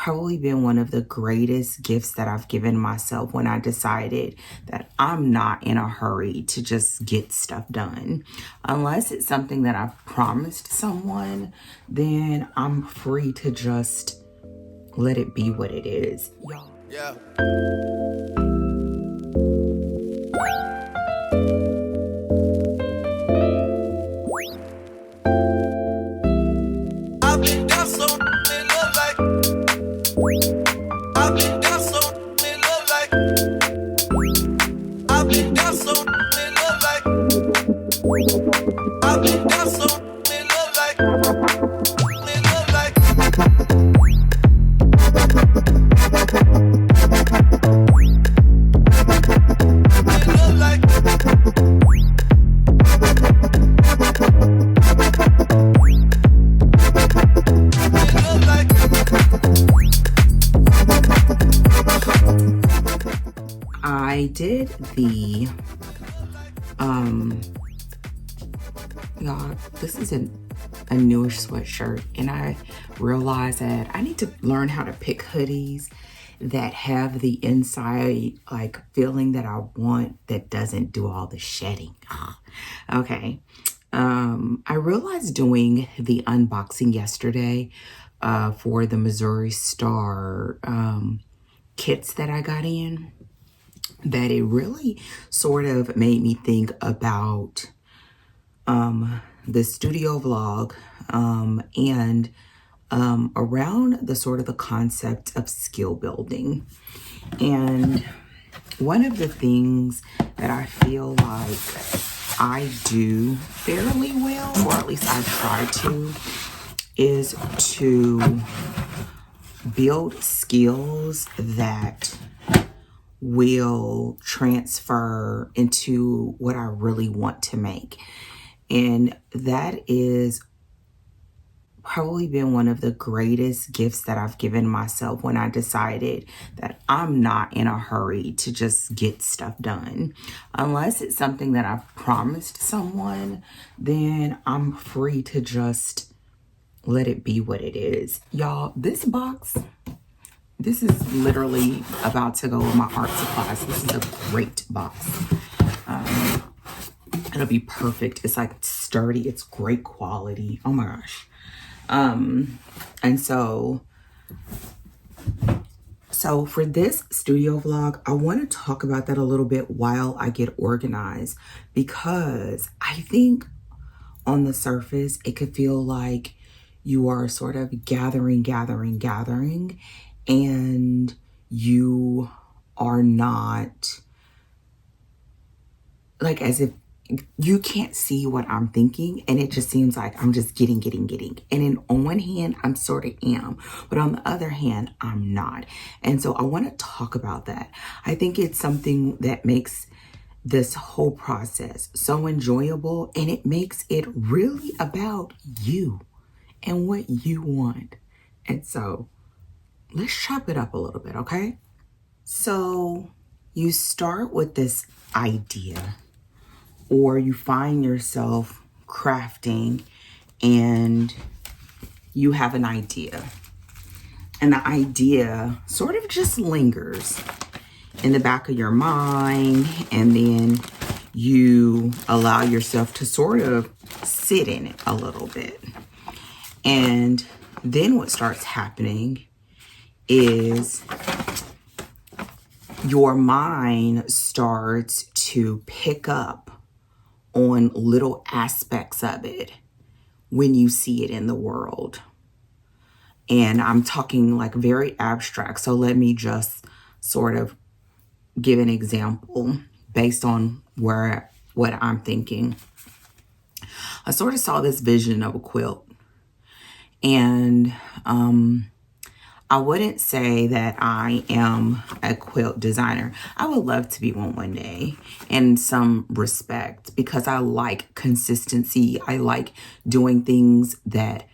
probably been one of the greatest gifts that I've given myself when I decided that I'm not in a hurry to just get stuff done. Unless it's something that I've promised someone, then I'm free to just let it be what it is. Y'all. Yeah. I've been down so in love like. I've been down so in love like. I've been down so in love like. I've been down so in love like. In love like. I did the y'all, this is a newish sweatshirt, and I realized that I need to learn how to pick hoodies that have the inside like feeling that I want, that doesn't do all the shedding. Okay. I realized doing the unboxing yesterday for the Missouri Star kits that I got in, that it really sort of made me think about the studio vlog and around the sort of the concept of skill building. And one of the things that I feel like I do fairly well, or at least I try to, is to build skills that will transfer into what I really want to make. And that is probably been one of the greatest gifts that I've given myself when I decided that I'm not in a hurry to just get stuff done. Unless it's something that I've promised someone, then I'm free to just let it be what it is. Y'all, this box, this is literally about to go with my art supplies. This is a great box. It'll be perfect. It's like sturdy. It's great quality. Oh my gosh. And so for this studio vlog, I want to talk about that a little bit while I get organized, because I think on the surface, it could feel like you are sort of gathering, and you are not, like, as if you can't see what I'm thinking, and it just seems like I'm just getting. And on one hand, I'm sort of am, but on the other hand, I'm not. And so I want to talk about that. I think it's something that makes this whole process so enjoyable, and it makes it really about you and what you want. And so let's chop it up a little bit, okay? So you start with this idea, or you find yourself crafting and you have an idea. And the idea sort of just lingers in the back of your mind, and then you allow yourself to sort of sit in it a little bit. And then what starts happening is your mind starts to pick up on little aspects of it when you see it in the world. And I'm talking like very abstract. So let me just sort of give an example based on what I'm thinking. I sort of saw this vision of a quilt, and I wouldn't say that I am a quilt designer. I would love to be one day in some respect, because I like consistency. I like doing things that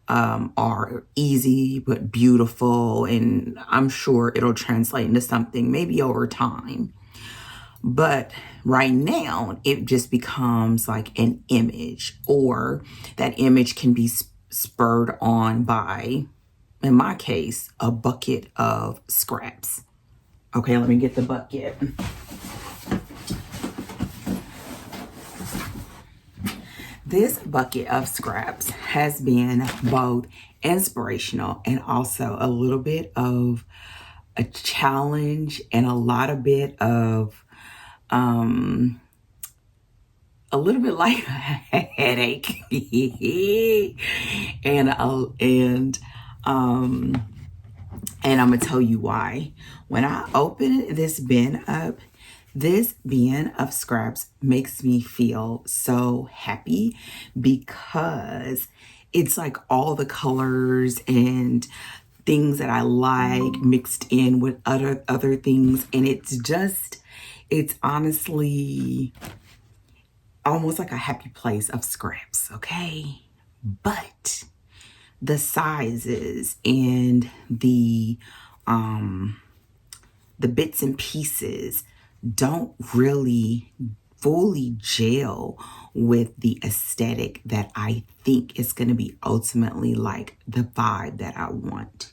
are easy but beautiful, and I'm sure it'll translate into something maybe over time. But right now, it just becomes like an image, or that image can be spurred on by in my case, a bucket of scraps. Okay, let me get the bucket. This bucket of scraps has been both inspirational and also a little bit of a challenge and a lot of bit of a little bit like a headache. and I'm gonna tell you why. When I open this bin up, this bin of scraps makes me feel so happy because it's like all the colors and things that I like mixed in with other things, and it's honestly almost like a happy place of scraps, okay? But the sizes and the bits and pieces don't really fully gel with the aesthetic that I think is going to be ultimately like the vibe that I want.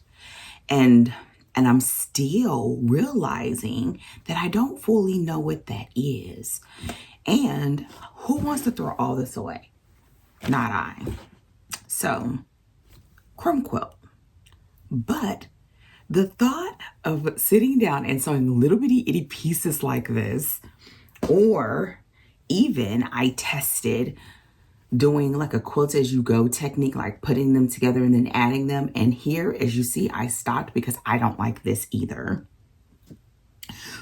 And I'm still realizing that I don't fully know what that is. And who wants to throw all this away? Not I. So, crumb quilt. But the thought of sitting down and sewing little bitty itty pieces like this, or even I tested doing like a quilt-as-you-go technique, like putting them together and then adding them. And here, as you see, I stopped because I don't like this either.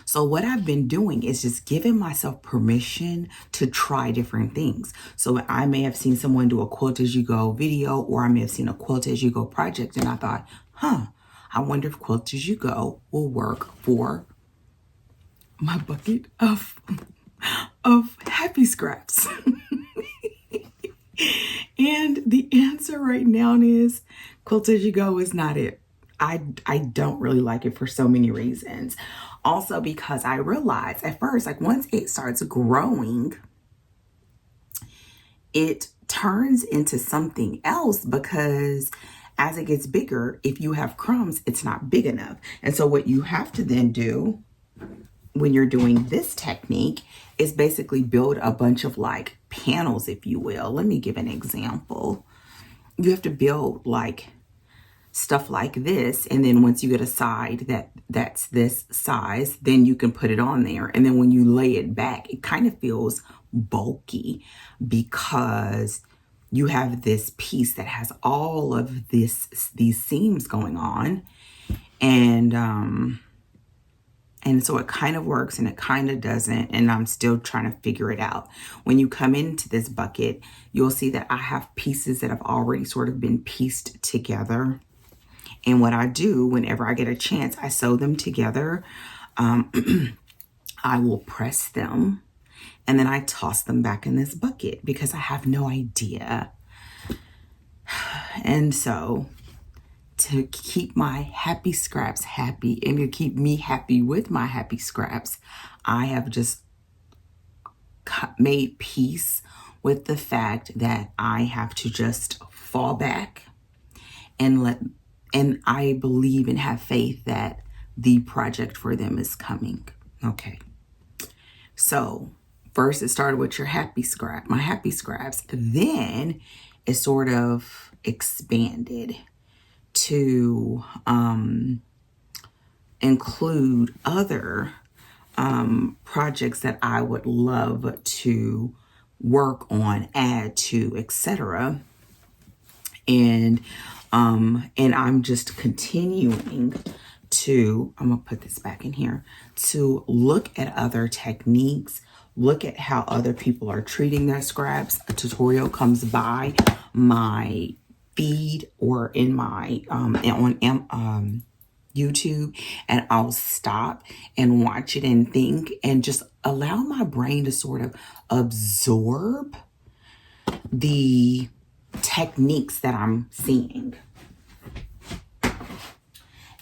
So what I've been doing is just giving myself permission to try different things. So I may have seen someone do a quilt-as-you-go video, or I may have seen a quilt-as-you-go project, and I thought, I wonder if quilt-as-you-go will work for my bucket of happy scraps. And the answer right now is quilt-as-you-go is not it. I don't really like it for so many reasons. Also because I realized at first, like once it starts growing, it turns into something else, because as it gets bigger, if you have crumbs, it's not big enough. And so what you have to then do when you're doing this technique is basically build a bunch of like panels, if you will. Let me give an example. You have to build like stuff like this, and then once you get a side that's this size, then you can put it on there. And then when you lay it back, it kind of feels bulky because you have this piece that has all of these seams going on, and so it kind of works and it kind of doesn't, and I'm still trying to figure it out. When you come into this bucket, you'll see that I have pieces that have already sort of been pieced together. And what I do whenever I get a chance, I sew them together. I will press them, and then I toss them back in this bucket because I have no idea. And so to keep my happy scraps happy and to keep me happy with my happy scraps, I have just made peace with the fact that I have to just fall back and I believe and have faith that the project for them is coming. Okay. So first it started with my happy scraps. Then it sort of expanded to include other projects that I would love to work on, add to, etc. And I'm just continuing to, I'm gonna put this back in here, to look at other techniques, look at how other people are treating their scraps. A tutorial comes by my feed or in my, on YouTube, and I'll stop and watch it and think and just allow my brain to sort of absorb the techniques that I'm seeing.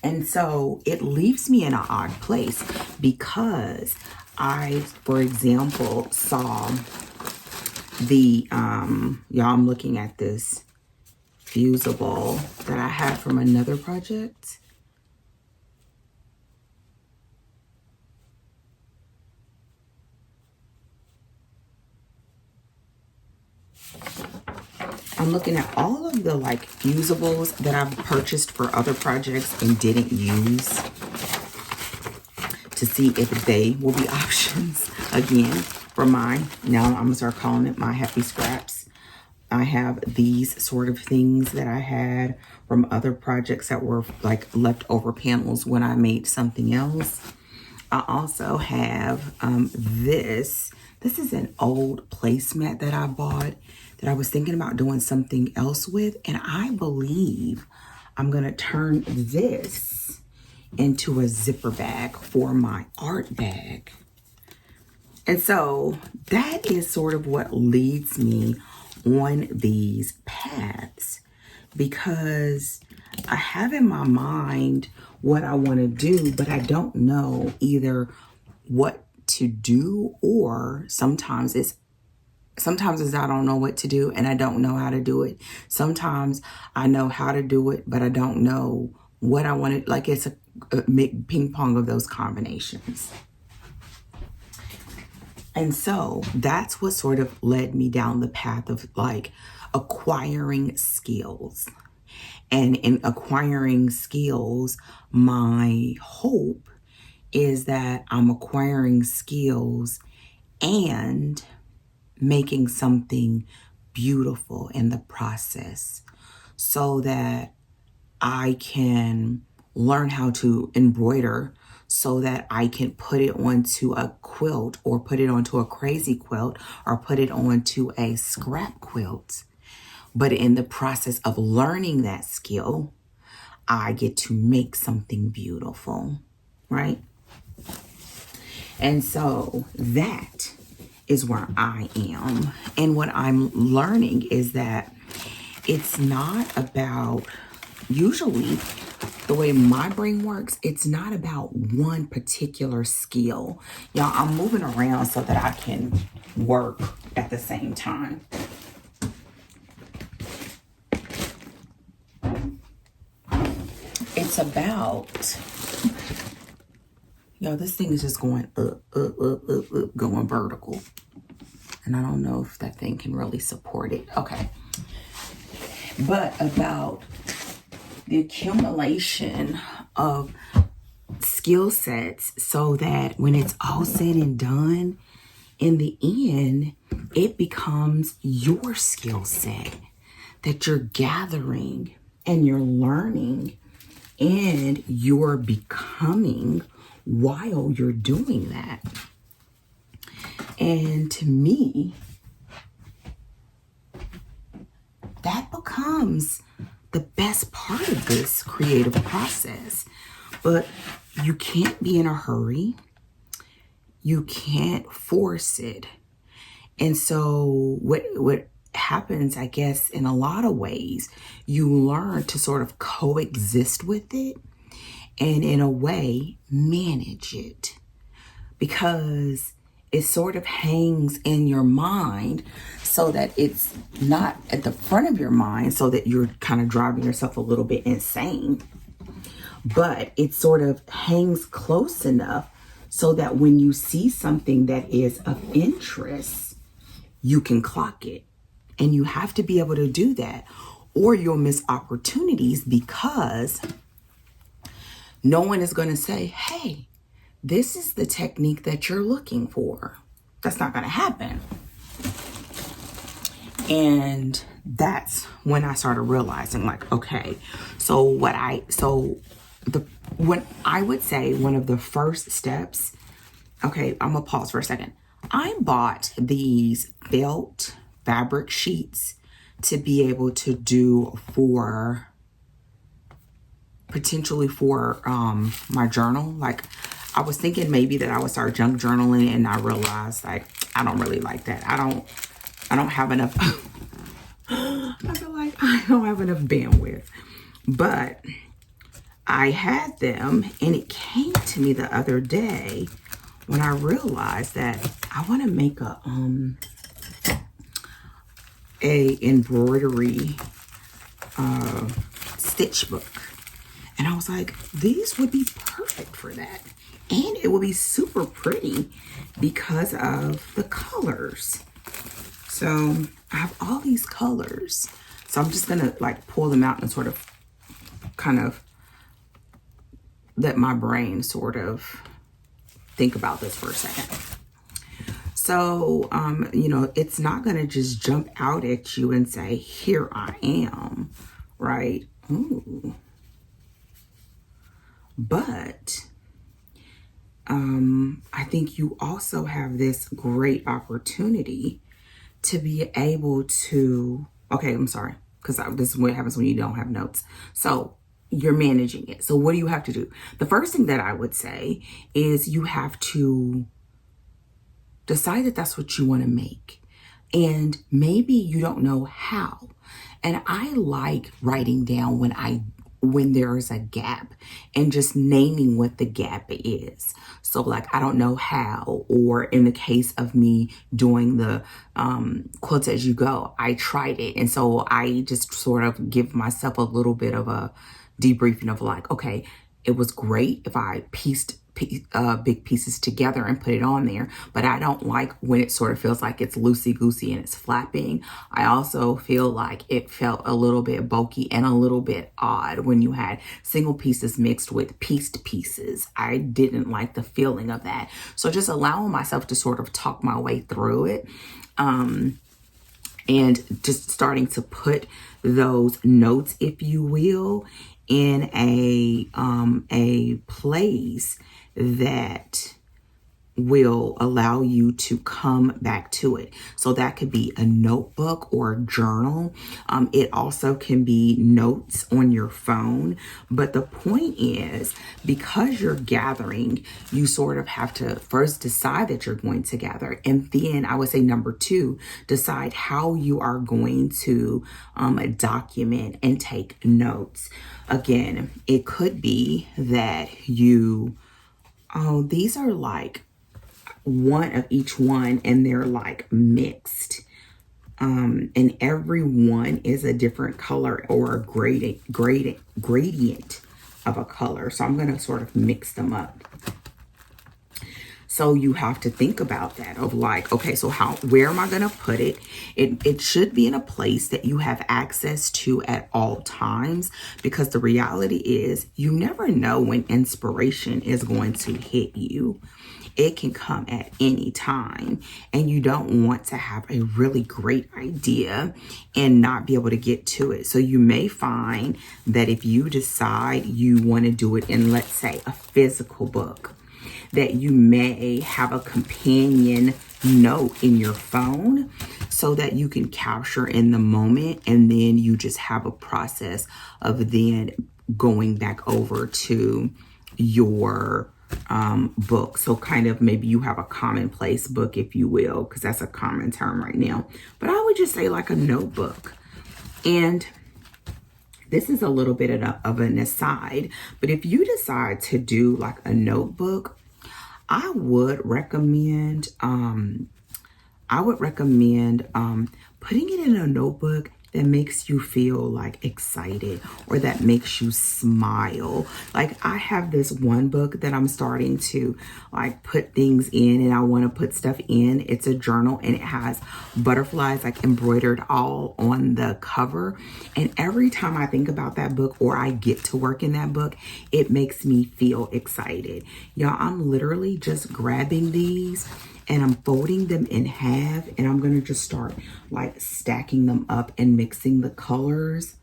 And so it leaves me in an odd place because I, for example, saw the, y'all, I'm looking at this fusible that I had from another project. I'm looking at all of the like fusibles that I've purchased for other projects and didn't use to see if they will be options again for mine. Now I'm gonna start calling it my happy scraps. I have these sort of things that I had from other projects that were like leftover panels when I made something else. I also have this. This is an old placemat that I bought that I was thinking about doing something else with. And I believe I'm gonna turn this into a zipper bag for my art bag. And so that is sort of what leads me on these paths, because I have in my mind what I want to do, but I don't know either what to do, or sometimes it's I don't know what to do and I don't know how to do it. Sometimes I know how to do it, but I don't know what I want to, like it's a ping pong of those combinations. And so that's what sort of led me down the path of like acquiring skills. And in acquiring skills, my hope is that I'm acquiring skills and making something beautiful in the process, so that I can learn how to embroider, so that I can put it onto a quilt, or put it onto a crazy quilt, or put it onto a scrap quilt. But in the process of learning that skill, I get to make something beautiful, right? And so that is where I am. And what I'm learning is that it's not about, usually the way my brain works, it's not about one particular skill. Y'all, I'm moving around so that I can work at the same time. It's about, yo, this thing is just going up, going vertical. And I don't know if that thing can really support it. Okay. But about the accumulation of skill sets, so that when it's all said and done, in the end, it becomes your skill set that you're gathering and you're learning and you're becoming while you're doing that. And to me, that becomes the best part of this creative process. But you can't be in a hurry. You can't force it. And so what happens, I guess, in a lot of ways, you learn to sort of coexist with it and in a way manage it, because it sort of hangs in your mind so that it's not at the front of your mind, so that you're kind of driving yourself a little bit insane, but it sort of hangs close enough so that when you see something that is of interest, you can clock it. And you have to be able to do that, or you'll miss opportunities, because no one is going to say, hey, this is the technique that you're looking for. That's not going to happen. And that's when I started realizing, like, okay, when I would say one of the first steps, okay, I'm gonna pause for a second. I bought these felt fabric sheets to be able to do for, potentially for my journal. Like, I was thinking maybe that I would start junk journaling, and I realized, like, I don't really like that. I don't have enough I feel like I don't have enough bandwidth. But I had them, and it came to me the other day when I realized that I want to make a embroidery stitch book. And I was like, these would be perfect for that. And it would be super pretty because of the colors. So I have all these colors. So I'm just gonna like pull them out and sort of kind of let my brain sort of think about this for a second. So, you know, it's not gonna just jump out at you and say, here I am, right? Ooh. But I think you also have this great opportunity to be able to, okay, I'm sorry, because this is what happens when you don't have notes. So you're managing it. So what do you have to do? The first thing that I would say is you have to decide that that's what you want to make. And maybe you don't know how. And I like writing down when there is a gap and just naming what the gap is. So like, I don't know how, or in the case of me doing the quilt-as-you-go, I tried it. And so I just sort of give myself a little bit of a debriefing of like, okay, it was great if I pieced big pieces together and put it on there, but I don't like when it sort of feels like it's loosey-goosey and it's flapping. I also feel like it felt a little bit bulky and a little bit odd when you had single pieces mixed with pieced pieces. I didn't like the feeling of that. So just allowing myself to sort of talk my way through it, and just starting to put those notes, if you will, in a place that will allow you to come back to it. So that could be a notebook or a journal. It also can be notes on your phone. But the point is, because you're gathering, you sort of have to first decide that you're going to gather. And then I would say number 2, decide how you are going to document and take notes. Again, it could be that you, oh, these are like one of each one and they're like mixed. And every one is a different color or a gradient of a color. So I'm going to sort of mix them up. So you have to think about that of like, okay, so where am I going to put it? It should be in a place that you have access to at all times, because the reality is you never know when inspiration is going to hit you. It can come at any time, and you don't want to have a really great idea and not be able to get to it. So you may find that if you decide you want to do it in, let's say, a physical book, that you may have a companion note in your phone so that you can capture in the moment, and then you just have a process of then going back over to your book. So kind of maybe you have a commonplace book, if you will, because that's a common term right now. But I would just say like a notebook. And this is a little bit of an aside, but if you decide to do like a notebook, I would recommend putting it in a notebook that makes you feel like excited or that makes you smile. Like I have this one book that I'm starting to like put things in, and I want to put stuff in. It's a journal and it has butterflies like embroidered all on the cover. And every time I think about that book or I get to work in that book, it makes me feel excited. Y'all, I'm literally just grabbing these and I'm folding them in half, and I'm going to just start like stacking them up and mixing the colors.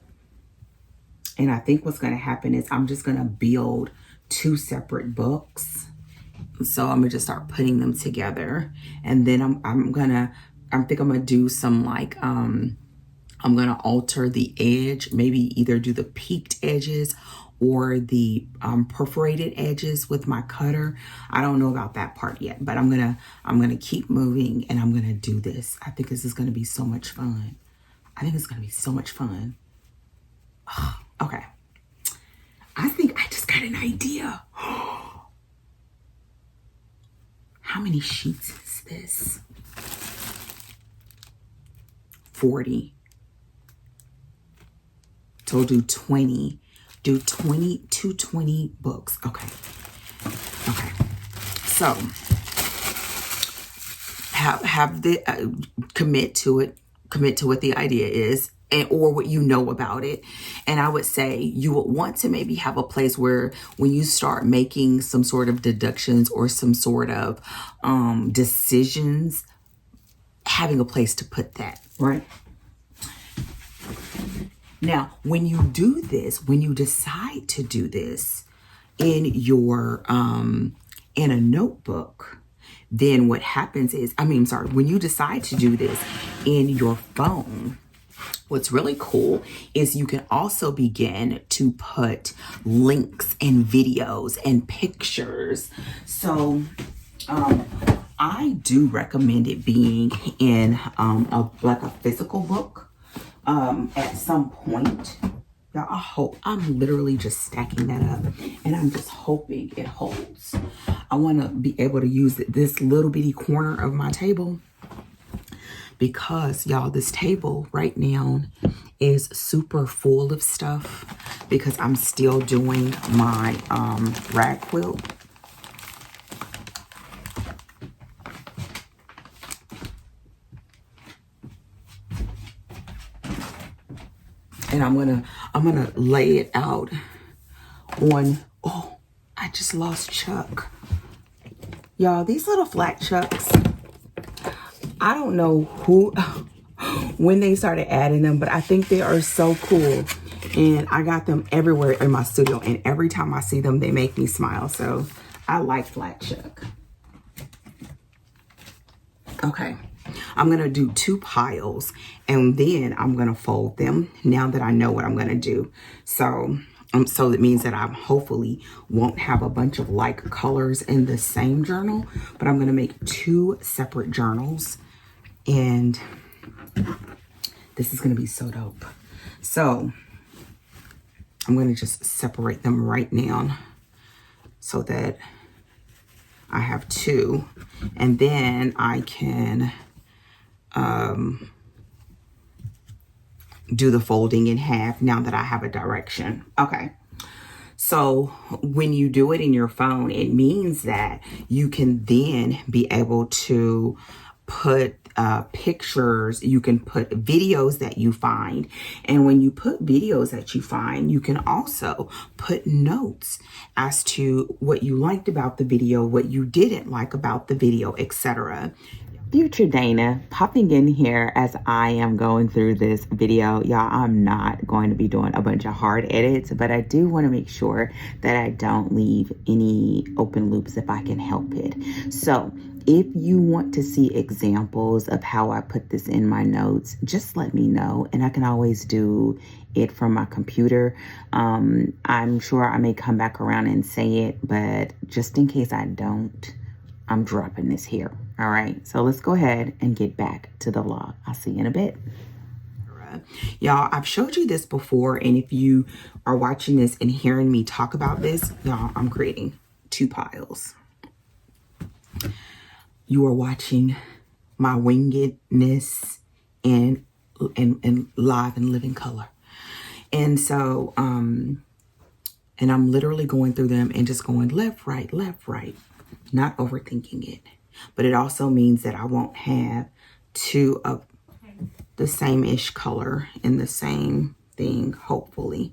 And I think what's going to happen is I'm just going to build 2 separate books. So I'm going to just start putting them together. And then I think I'm going to do some like, I'm going to alter the edge, maybe either do the peaked edges or the perforated edges with my cutter. I don't know about that part yet, but I'm gonna keep moving and I'm gonna do this. I think this is gonna be so much fun. Oh, okay. I think I just got an idea. How many sheets is this? 40. So do 20. Do 20 books. Okay. Okay. So have the commit to it. Commit to what the idea is, and or what you know about it. And I would say you would want to maybe have a place where when you start making some sort of deductions or some sort of decisions, having a place to put that, right? Now, when you do this, when you decide to do this in your in a notebook, then what happens is, when you decide to do this in your phone, what's really cool is you can also begin to put links and videos and pictures. So I do recommend it being in like a physical book at some point. Y'all, I'm literally just stacking that up, and I'm just hoping it holds. I want to be able to use this little bitty corner of my table because, y'all, this table right now is super full of stuff because I'm still doing my rag quilt. And I'm gonna lay it out on, oh, I just lost Chuck. Y'all, these little flat Chucks, I don't know when they started adding them, but I think they are so cool. And I got them everywhere in my studio, and every time I see them, they make me smile. So I like flat Chuck. Okay. I'm going to do 2 piles, and then I'm going to fold them now that I know what I'm going to do. So it means that I hopefully won't have a bunch of like colors in the same journal, but I'm going to make 2 separate journals, and this is going to be so dope. So I'm going to just separate them right now so that I have 2, and then I can do the folding in half now that I have a direction. Okay. So when you do it in your phone, it means that you can then be able to put pictures, you can put videos that you find. And when you put videos that you find, you can also put notes as to what you liked about the video, what you didn't like about the video, etc. Future Dana popping in here as I am going through this video. Y'all, I'm not going to be doing a bunch of hard edits, but I do want to make sure that I don't leave any open loops if I can help it. So if you want to see examples of how I put this in my notes, just let me know, and I can always do it from my computer. I'm sure I may come back around and say it, but just in case I don't, I'm dropping this here. All right, so let's go ahead and get back to the vlog. I'll see you in a bit. Y'all, I've showed you this before, and if you are watching this and hearing me talk about this, y'all, I'm creating 2 piles. You are watching my wingedness in live and living color. And so, and I'm literally going through them and just going left, right, not overthinking it. But it also means that I won't have 2 of the same-ish color in the same thing, hopefully.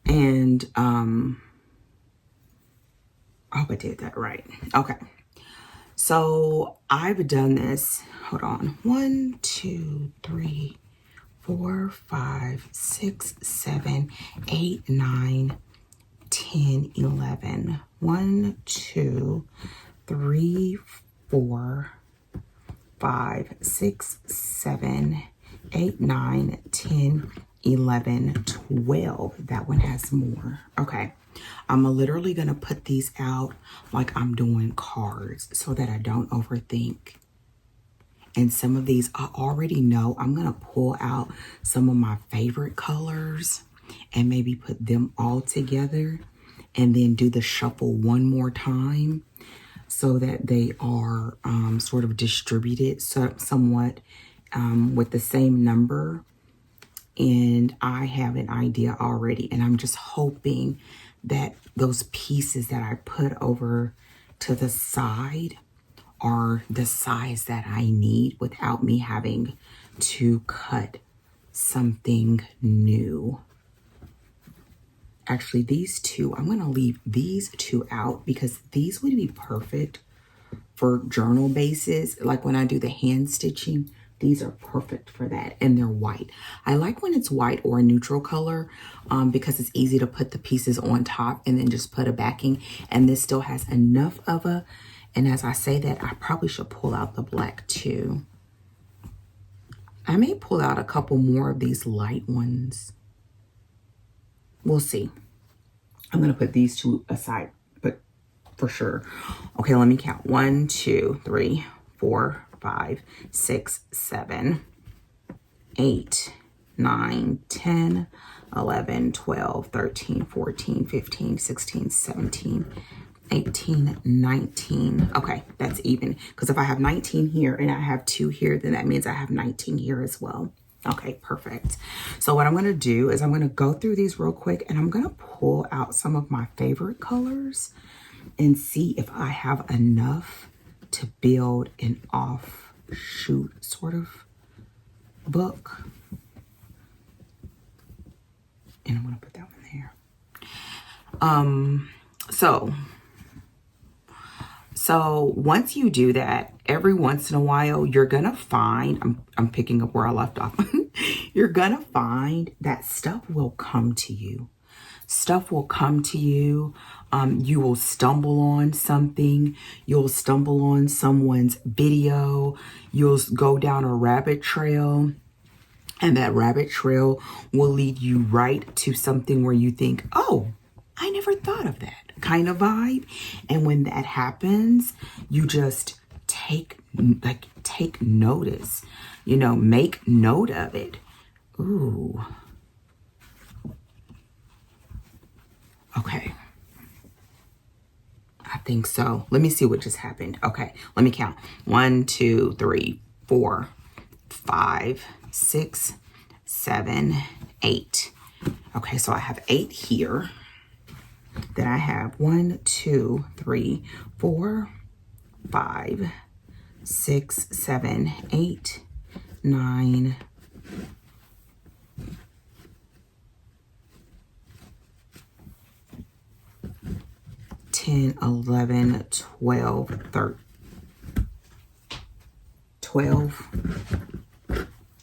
And I hope I did that right. Okay. So I've done this. Hold on. 1, 2, 3, 4, 5, 6, 7, 8, 9, 10, 11. 1, 2, 3, 4, 5, 6, 7, 8, 9, 10, 11, 12. That one has more. Okay. I'm literally going to put these out like I'm doing cards so that I don't overthink. And some of these I already know. I'm going to pull out some of my favorite colors and maybe put them all together and then do the shuffle one more time so that they are sort of distributed somewhat with the same number, and I have an idea already, and I'm just hoping that those pieces that I put over to the side are the size that I need without me having to cut something new. Actually, these two, I'm going to leave these two out because these would be perfect for journal bases. Like when I do the hand stitching, these are perfect for that, and they're white. I like when it's white or a neutral color because it's easy to put the pieces on top and then just put a backing. And this still has enough of a, and as I say that, I probably should pull out the black too. I may pull out a couple more of these light ones. We'll see. I'm going to put these two aside, but for sure. Okay, let me count. 1, 2, 3, 4, 5, 6, 7, 8, 9, 10, 11, 12, 13, 14, 15, 16, 17, 18, 19. Okay, that's even. Because if I have 19 here and I have 2 here, then that means I have 19 here as well. Okay, perfect. So what I'm going to do is I'm going to go through these real quick, and I'm going to pull out some of my favorite colors and see if I have enough to build an offshoot sort of book. And I'm going to put that one there. So once you do that, every once in a while, you're going to find, I'm picking up where I left off. You're going to find that stuff will come to you. Stuff will come to you. You will stumble on something. You'll stumble on someone's video. You'll go down a rabbit trail. And that rabbit trail will lead you right to something where you think, oh, I never thought of that kind of vibe. And when that happens, you just take notice, make note of it. Ooh. Okay. I think so. Let me see what just happened. Okay, let me count. 1, 2, 3, 4, 5, 6, 7, 8. Okay, so I have 8 here. Then I have 1, 2, 3, 4, 5, 6, 7, 8, 9, 10, 11, 12, 13,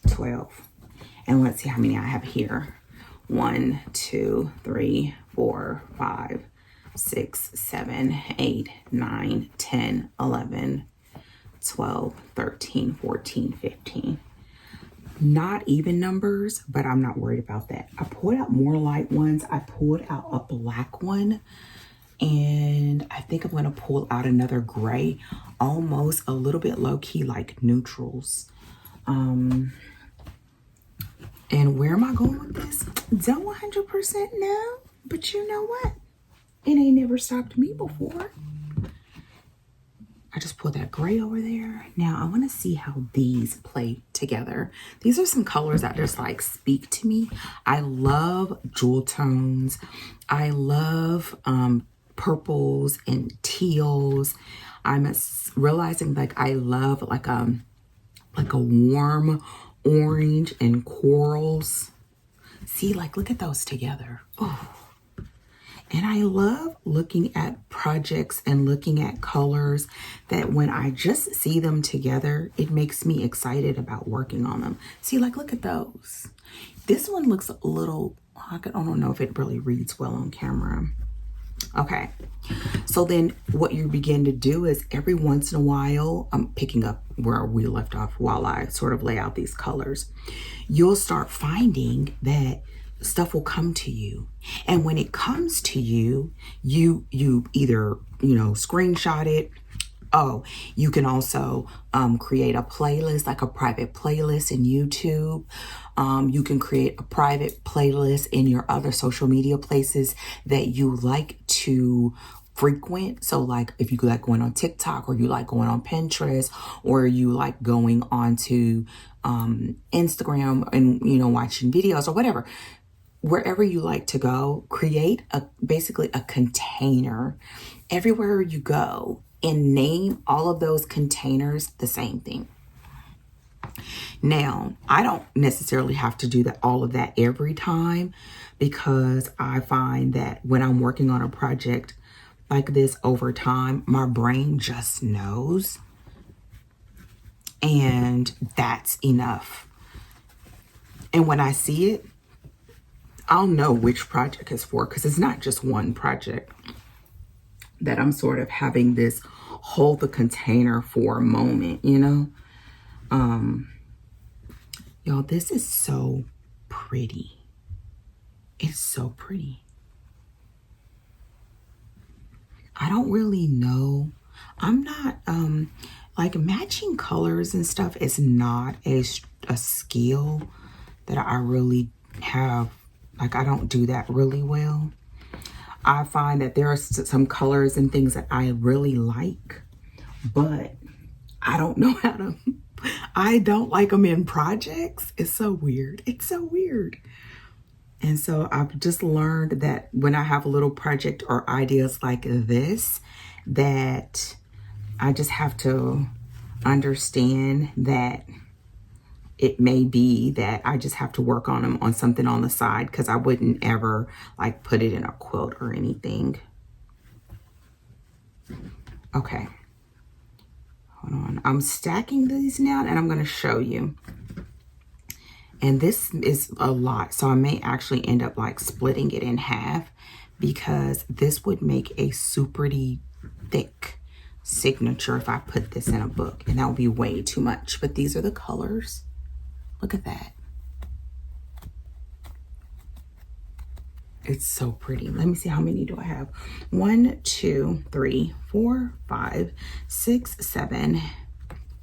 12. And let's see how many I have here. 1, 2, 3, 4, 5, 6, 7, 8, 9, 10, 11, 12, 13, 14, 15. Not even numbers, but I'm not worried about that. I pulled out more light ones. I pulled out a black one. And I think I'm going to pull out another gray, almost a little bit low-key like neutrals. And where am I going with this? Don't 100% know, but you know what? It ain't never stopped me before. I just pulled that gray over there. Now I want to see how these play together. These are some colors that just like speak to me. I love jewel tones. I love purples and teals. I'm realizing like I love like a warm orange and corals. See, like look at those together. Oh. And I love looking at projects and looking at colors that when I just see them together, it makes me excited about working on them. See, like look at those. This one looks a little, I don't know if it really reads well on camera. Okay, so then what you begin to do is every once in a while, I'm picking up where we left off while I sort of lay out these colors. You'll start finding that stuff will come to you. And when it comes to you, you either, screenshot it. Oh, you can also create a playlist, like a private playlist in YouTube. You can create a private playlist in your other social media places that you like to frequent. So like if you like going on TikTok, or you like going on Pinterest, or you like going onto Instagram and, you know, watching videos or whatever, wherever you like to go, create basically a container everywhere you go and name all of those containers the same thing. Now, I don't necessarily have to do all of that every time, because I find that when I'm working on a project like this over time, my brain just knows, and that's enough. And when I see it, I'll know which project is for, because it's not just one project that I'm sort of having this hold the container for a moment, you know? Y'all, this is so pretty. It's so pretty. I don't really know. I'm not, like matching colors and stuff is not a skill that I really have. Like, I don't do that really well. I find that there are some colors and things that I really like, but I don't know how to, I don't like them in projects. It's so weird. It's so weird. And so I've just learned that when I have a little project or ideas like this, that I just have to understand that it may be that I just have to work on them on something on the side, because I wouldn't ever like put it in a quilt or anything. Okay. Hold on. I'm stacking these now and I'm going to show you. And this is a lot, so I may actually end up like splitting it in half, because this would make a super thick signature if I put this in a book, and that would be way too much. But these are the colors. Look at that. It's so pretty. Let me see, how many do I have? 1, 2, 3, 4, 5, 6, 7,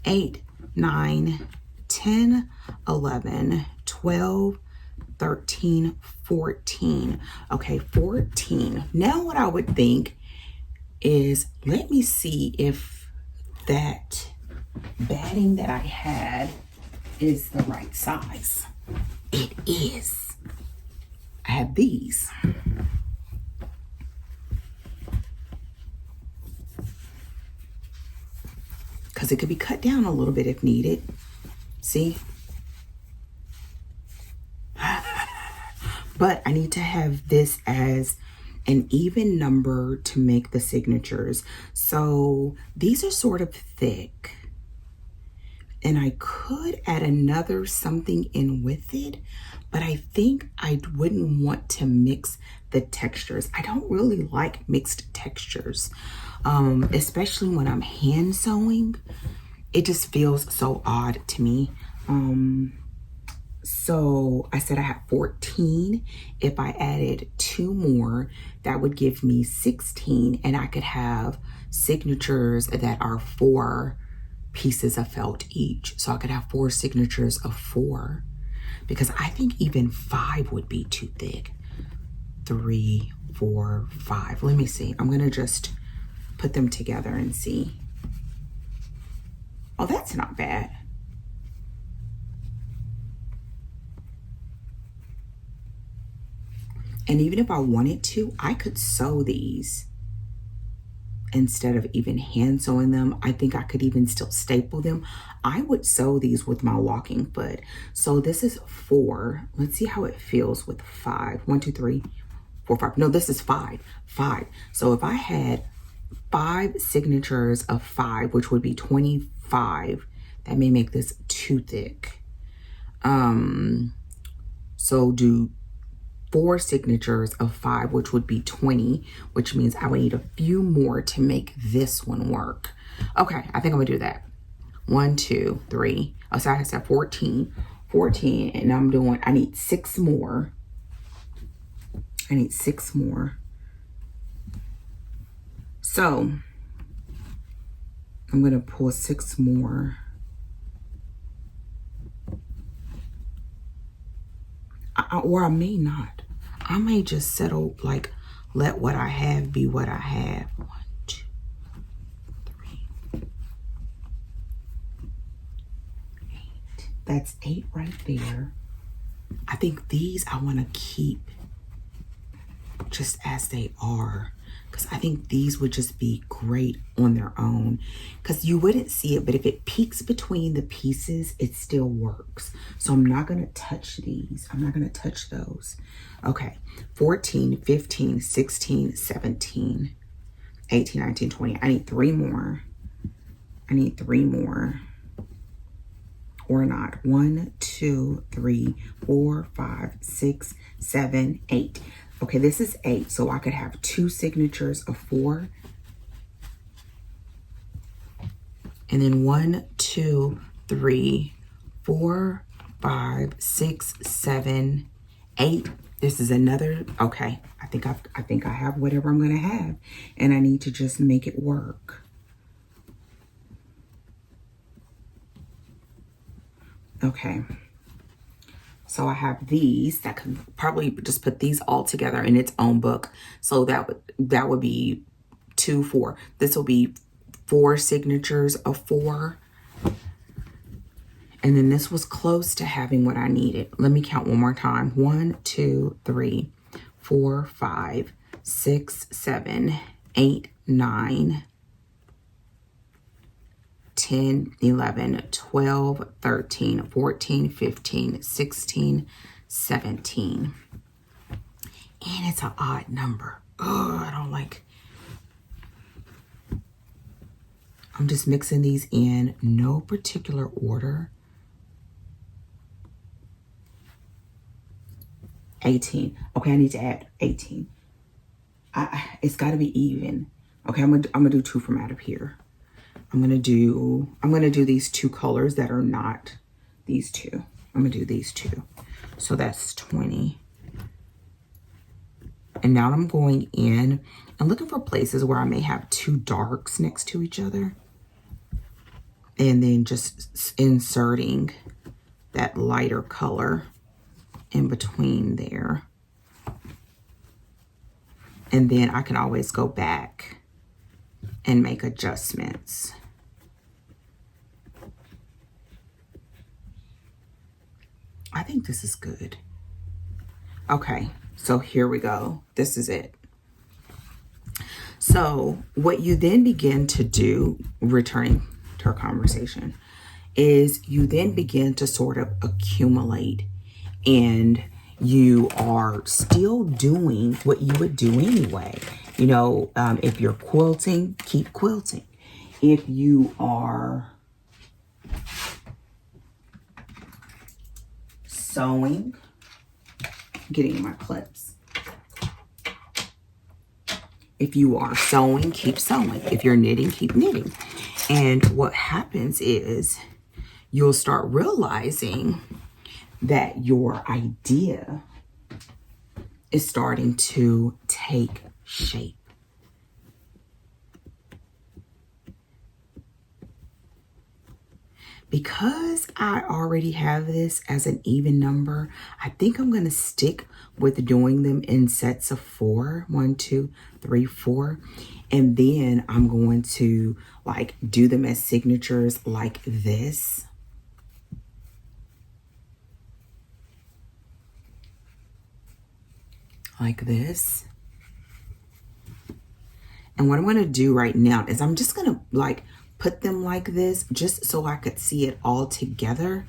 8, 9, 10, 11, 12, 13, 14. Okay, 14. Now what I would think is, let me see if that batting that I had is the right size. It is. I have these. Because it could be cut down a little bit if needed. See? But I need to have this as an even number to make the signatures. So these are sort of thick. And I could add another something in with it, but I think I wouldn't want to mix the textures. I don't really like mixed textures, especially when I'm hand sewing. It just feels so odd to me. So I said I have 14. If I added 2 more, that would give me 16, and I could have signatures that are 4 pieces of felt each. So I could have 4 signatures of 4, because I think even 5 would be too thick. 3, 4, 5. Let me see. I'm gonna just put them together and see. Oh, that's not bad. And even if I wanted to, I could sew these instead of even hand sewing them. I think I could even still staple them. I would sew these with my walking foot. So this is 4. Let's see how it feels with 5. 1, 2, 3, 4, 5. No, this is 5. 5. So if I had 5 signatures of 5, which would be 25, that may make this too thick. So do 4 signatures of 5, which would be 20, which means I would need a few more to make this one work. Okay, I think I'm gonna do that. 1, 2, 3. Oh, so I said 14. 14, and I need 6 more. I need 6 more. So I'm gonna pull 6 more. Or I may not. I may just settle like let what I have be what I have. 1, 2, 3, 8. That's 8 right there. I think these I want to keep just as they are, because I think these would just be great on their own, because you wouldn't see it, but if it peeks between the pieces, it still works. So I'm not going to touch these. I'm not going to touch those. Okay, 14, 15, 16, 17, 18, 19, 20. I need 3 more. I need 3 more. Or not. 1, 2, 3, 4, 5, 6, 7, 8. Okay, this is 8, so I could have 2 signatures of 4. And then 1, 2, 3, 4, 5, 6, 7, 8. This is another, okay, I think I have whatever I'm gonna have, and I need to just make it work. Okay. So I have these that could probably just put these all together in its own book. So that would be 2, 4. This will be 4 signatures of 4. And then this was close to having what I needed. Let me count one more time. 1, 2, 3, 4, 5, 6, 7, 8, 9, 10, 11, 12, 13, 14, 15, 16, 17. And it's an odd number. Oh, I don't like. I'm just mixing these in no particular order. 18. Okay, I need to add 18. It's got to be even. Okay, I'm gonna do 2 from out of here. I'm gonna do these 2 colors that are not these 2. I'm gonna do these 2. So that's 20. And now I'm going in and looking for places where I may have 2 darks next to each other. And then just inserting that lighter color in between there. And then I can always go back and make adjustments. I think this is good. Okay, so here we go. This is it. So what you then begin to do, returning to our conversation, is you then begin to sort of accumulate, and you are still doing what you would do anyway. You know, if you're quilting, keep quilting. If you are sewing, getting my clips. If you are sewing, keep sewing. If you're knitting, keep knitting. And what happens is you'll start realizing that your idea is starting to take shape. Because I already have this as an even number, I think I'm going to stick with doing them in sets of 4. 1, 2, 3, 4. And then I'm going to like do them as signatures like this. Like this. And what I'm going to do right now is I'm just going to like put them like this just so I could see it all together.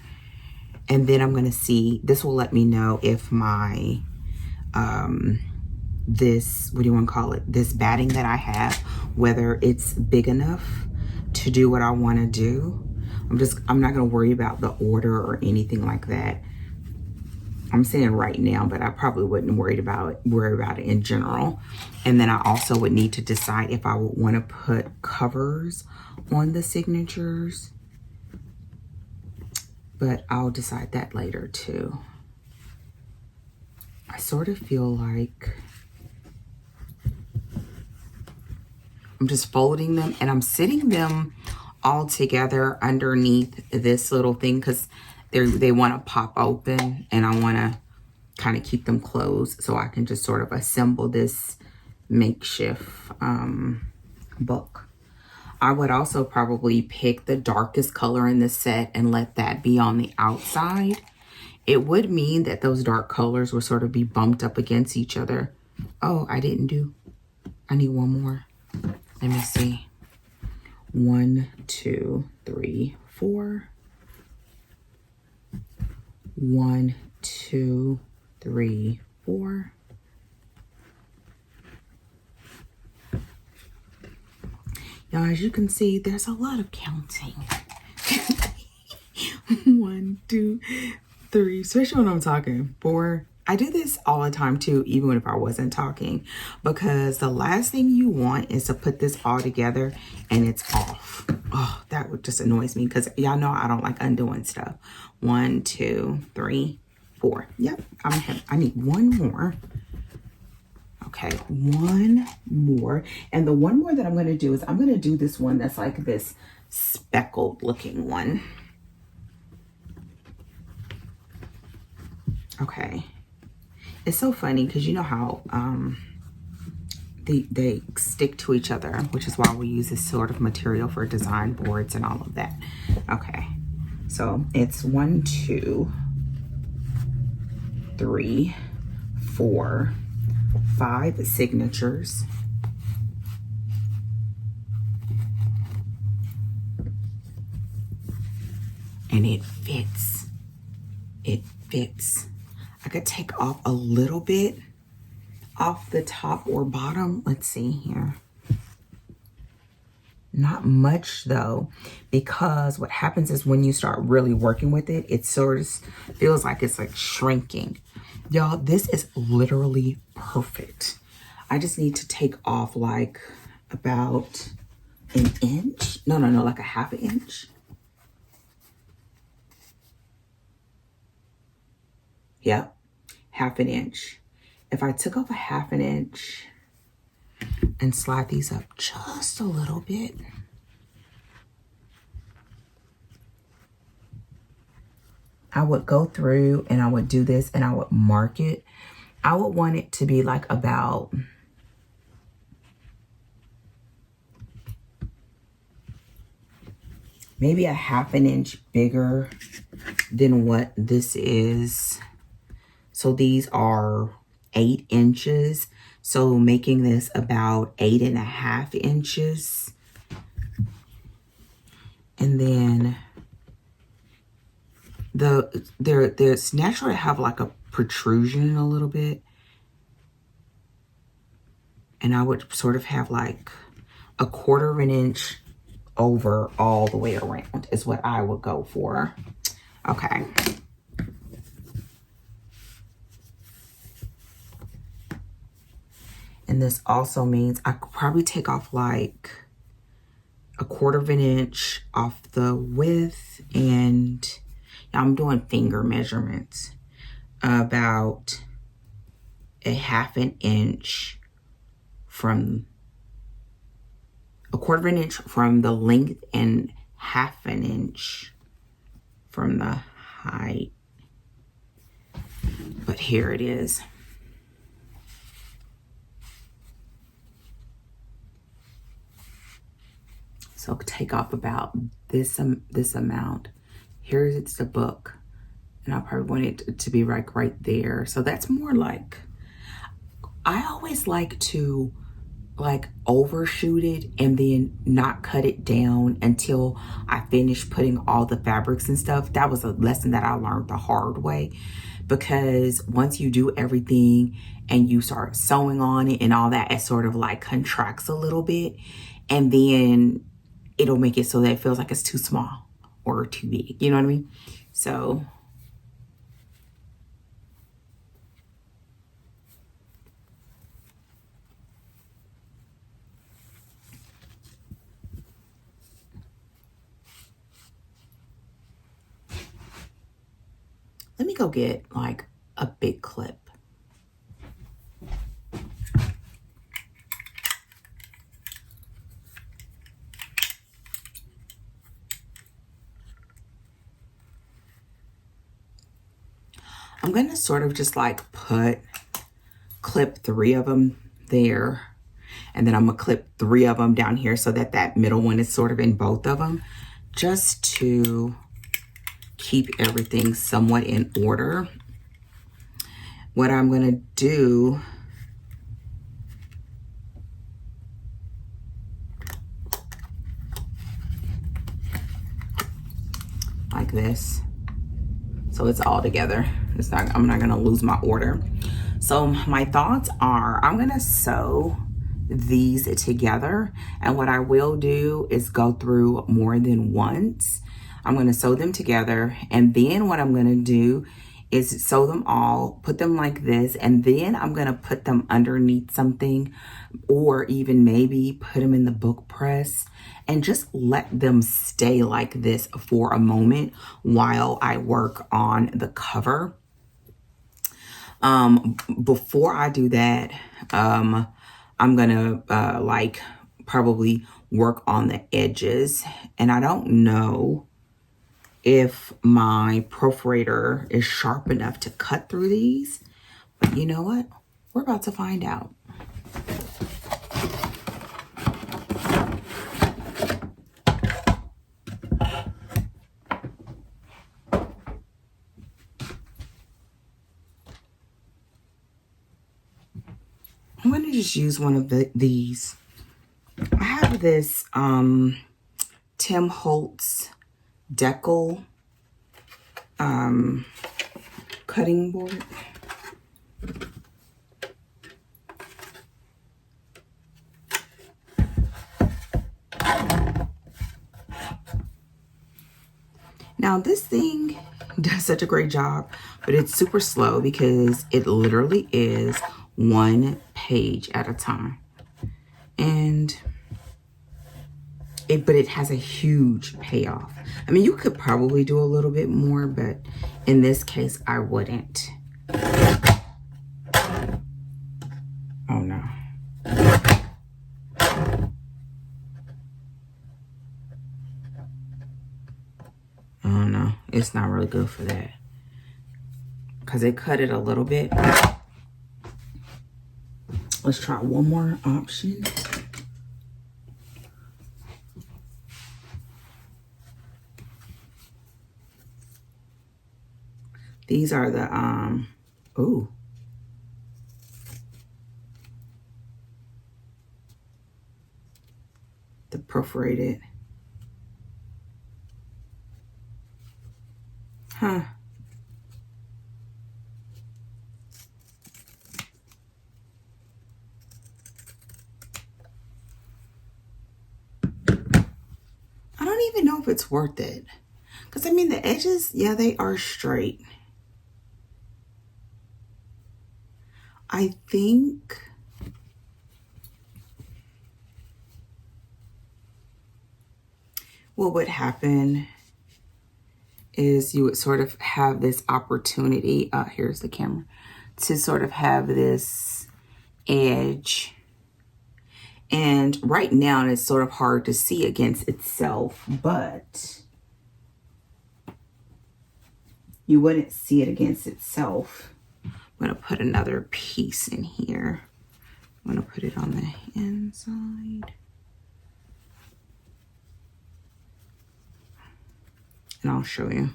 And then I'm going to see, this will let me know if my, this, what do you want to call it? This batting that I have, whether it's big enough to do what I want to do. I'm not going to worry about the order or anything like that. I'm saying right now, but I probably wouldn't worry about it in general. And then I also would need to decide if I would want to put covers on the signatures. But I'll decide that later too. I sort of feel like I'm just folding them and I'm sitting them all together underneath this little thing because they want to pop open and I want to kind of keep them closed so I can just sort of assemble this makeshift book. I would also probably pick the darkest color in the set and let that be on the outside. It would mean that those dark colors will sort of be bumped up against each other. Oh, I need one more. Let me see. 1, 2, 3, 4. 1, 2, 3, 4. Now, as you can see, there's a lot of counting. 1, 2, 3, especially when I'm talking. 4. I do this all the time too, even if I wasn't talking, because the last thing you want is to put this all together and it's off. Oh, that would just annoys me, because y'all know I don't like undoing stuff. 1, 2, 3, 4. Yep, I need one more. Okay, one more. And the one more that I'm going to do is I'm going to do this one that's like this speckled looking one. Okay. It's so funny because you know how they stick to each other, which is why we use this sort of material for design boards and all of that. Okay, so it's 1, 2, 3, 4, 5 signatures. And it fits. It fits. I could take off a little bit off the top or bottom. Let's see here. Not much though, because what happens is when you start really working with it, it sort of feels like it's like shrinking. Y'all, this is literally perfect. I just need to take off like about an inch. No, like a half an inch. Yep, half an inch. If I took off a half an inch and slide these up just a little bit. I would go through and I would do this and I would mark it. I would want it to be like about maybe a half an inch bigger than what this is. So these are 8 inches. So making this about 8.5 inches. And then there's naturally have like a protrusion a little bit. And I would sort of have like a 1/4 of an inch over all the way around is what I would go for. Okay. And this also means I could probably take off like a 1/4 of an inch off the width, and I'm doing finger measurements, about a half an inch from a 1/4 of an inch from the length and half an inch from the height. But here it is. So take off about this amount. Here's the book. And I probably want it to be like right there. So that's more like, I always like to like overshoot it and then not cut it down until I finish putting all the fabrics and stuff. That was a lesson that I learned the hard way, because once you do everything and you start sewing on it and all that, it sort of like contracts a little bit, and then it'll make it so that it feels like it's too small or too big. You know what I mean? So let me go get like a big clip. I'm going to sort of just like clip 3 of them there And then I'm gonna clip 3 of them down here so that that middle one is sort of in both of them, just to keep everything somewhat in order. What I'm gonna do, like this, so it's all together. I'm not gonna lose my order. So my thoughts are, I'm gonna sew these together, and what I will do is go through more than once. I'm gonna sew them together, and then what I'm gonna do is sew them all, put them like this, and then I'm gonna put them underneath something, or even maybe put them in the book press and just let them stay like this for a moment while I work on the cover. Before I do that, I'm gonna like probably work on the edges, and I don't know if my perforator is sharp enough to cut through these, but you know what? We're about to find out. I'm going to just use one of these. I have this Tim Holtz Decal cutting board. Now this thing does such a great job, but it's super slow because it literally is 1 page at a time. And but it has a huge payoff. I mean, you could probably do a little bit more, but in this case, I wouldn't. Oh no. Oh no, it's not really good for that, because it cut it a little bit. Let's try one more option. These are the the perforated. Huh. I don't even know if it's worth it. Because, I mean, the edges, yeah, they are straight. I think what would happen is you would sort of have this opportunity, here's the camera, to sort of have this edge. And right now it's sort of hard to see against itself, but you wouldn't see it against itself. I'm gonna put another piece in here. I'm gonna put it on the inside. And I'll show you.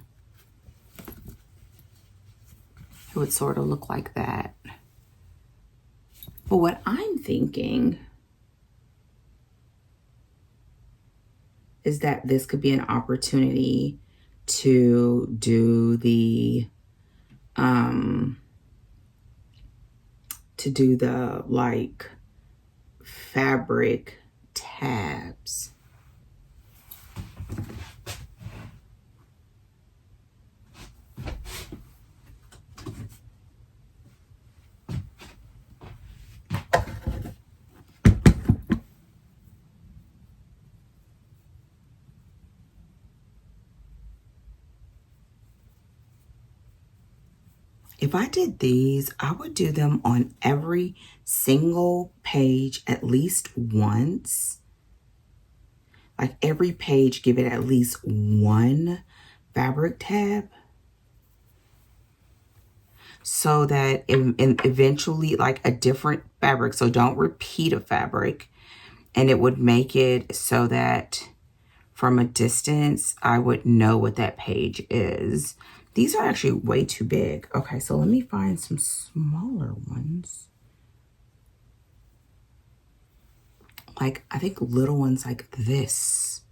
It would sort of look like that. But what I'm thinking is that this could be an opportunity to do the like fabric tabs. If I did these, I would do them on every single page at least once. Like every page, give it at least 1 fabric tab. So that eventually, like a different fabric, so don't repeat a fabric. And it would make it so that from a distance, I would know what that page is. These are actually way too big. Okay, so let me find some smaller ones. Like, I think little ones like this.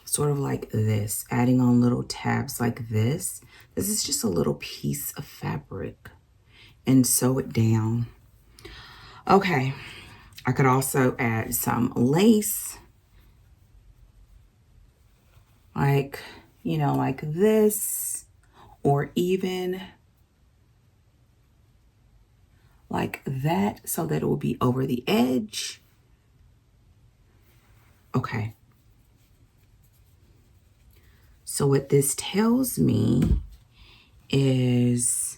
Sort of like this, adding on little tabs like this. This is just a little piece of fabric, and sew it down. Okay, I could also add some lace, like, you know, like this, or even like that, so that it will be over the edge. Okay. So what this tells me is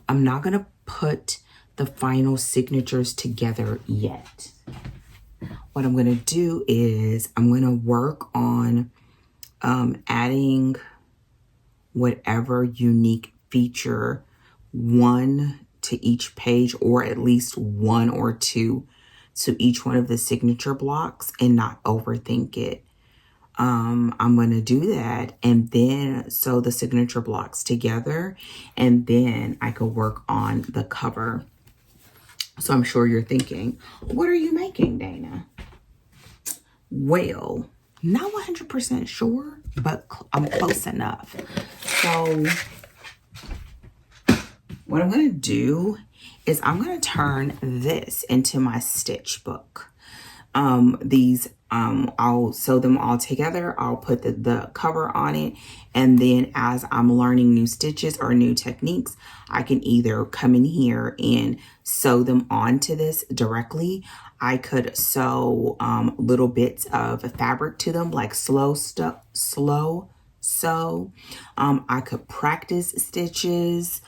I'm not gonna put the final signatures together yet. What I'm gonna do is I'm gonna work on adding whatever unique feature, one to each page, or at least one or two to each one of the signature blocks, and not overthink it. I'm going to do that and then sew the signature blocks together, and then I could work on the cover. So I'm sure you're thinking, what are you making, Dana? Well, not 100% sure, but I'm close enough. So what I'm going to do is I'm going to turn this into my stitch book. I'll sew them all together. I'll put the cover on it. And then as I'm learning new stitches or new techniques, I can either come in here and sew them onto this directly. I could sew little bits of fabric to them, like slow sew. I could practice stitches.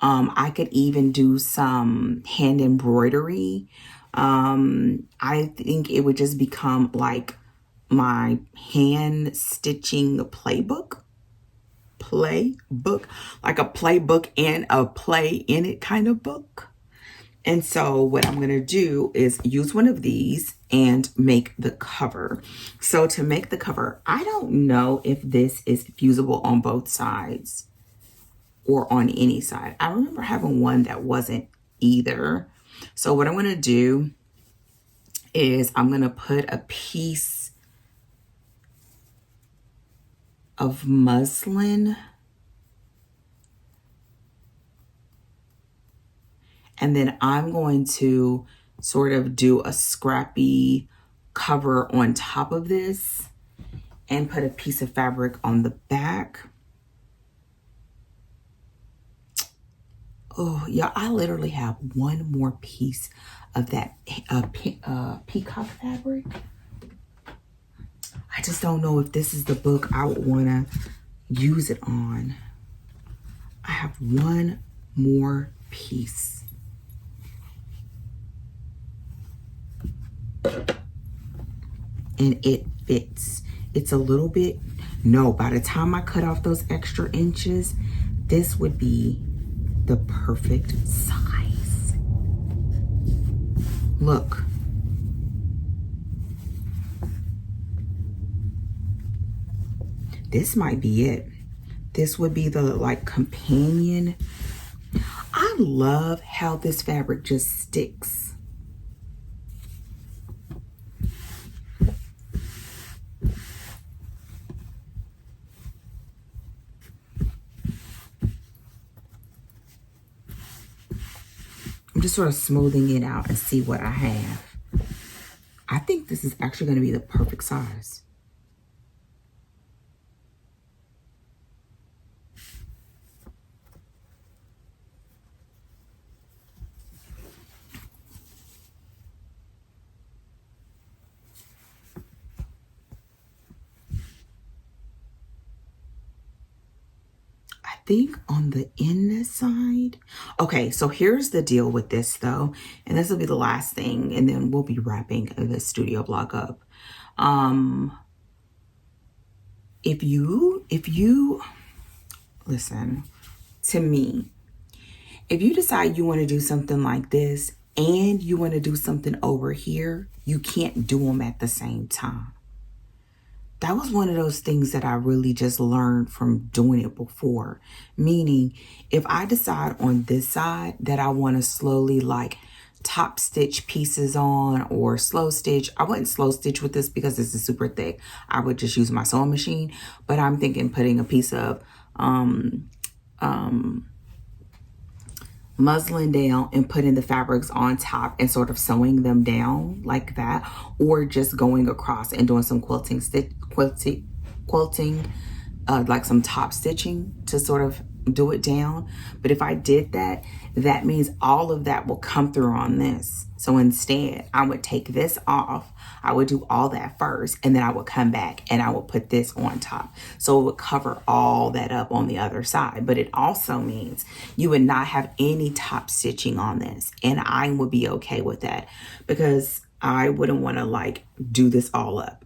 I could even do some hand embroidery. I think it would just become like my hand stitching playbook, like a playbook and a play in it kind of book. And so what I'm going to do is use one of these and make the cover. So to make the cover, I don't know if this is fusible on both sides or on any side. I remember having one that wasn't either. So what I'm going to do is I'm going to put a piece of muslin, and then I'm going to sort of do a scrappy cover on top of this and put a piece of fabric on the back. Oh, yeah, I literally have one more piece of that peacock fabric. I just don't know if this is the book I would want to use it on. I have one more piece. And it fits. It's a little bit, no, by the time I cut off those extra inches, this would be the perfect size. Look. This might be it. This would be the like companion. I love how this fabric just sticks. I'm just sort of smoothing it out and see what I have. I think this is actually going to be the perfect size. Think on the inner side. Okay, so here's the deal with this though, and this will be the last thing, and then we'll be wrapping the studio blog up. If you listen, to me, if you decide you want to do something like this and you want to do something over here, you can't do them at the same time. That was one of those things that I really just learned from doing it before. Meaning, if I decide on this side that I want to slowly like top stitch pieces on or slow stitch, I wouldn't slow stitch with this because this is super thick. I would just use my sewing machine, but I'm thinking putting a piece of muslin down and putting the fabrics on top and sort of sewing them down like that, or just going across and doing some quilting, like some top stitching to sort of do it down. But if I did that, that means all of that will come through on this. So instead, I would take this off. I would do all that first, and then I would come back and I would put this on top. So it would cover all that up on the other side. But it also means you would not have any top stitching on this. And I would be okay with that because I wouldn't want to like do this all up.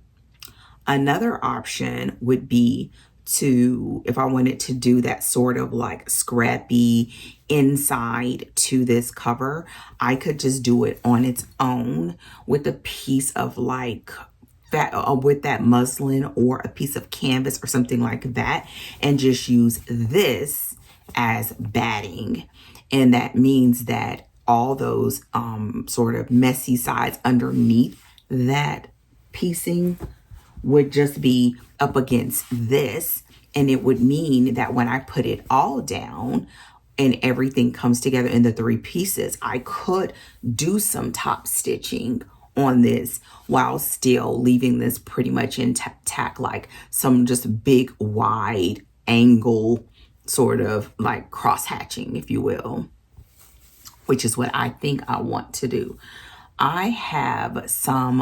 Another option would be to, if I wanted to do that sort of like scrappy inside to this cover, I could just do it on its own with a piece of like with that muslin or a piece of canvas or something like that, and just use this as batting. And that means that all those sort of messy sides underneath that piecing would just be up against this, and it would mean that when I put it all down and everything comes together in the 3 pieces, I could do some top stitching on this while still leaving this pretty much intact, like some just big wide angle sort of like cross hatching, if you will, which is what I think I want to do. I have some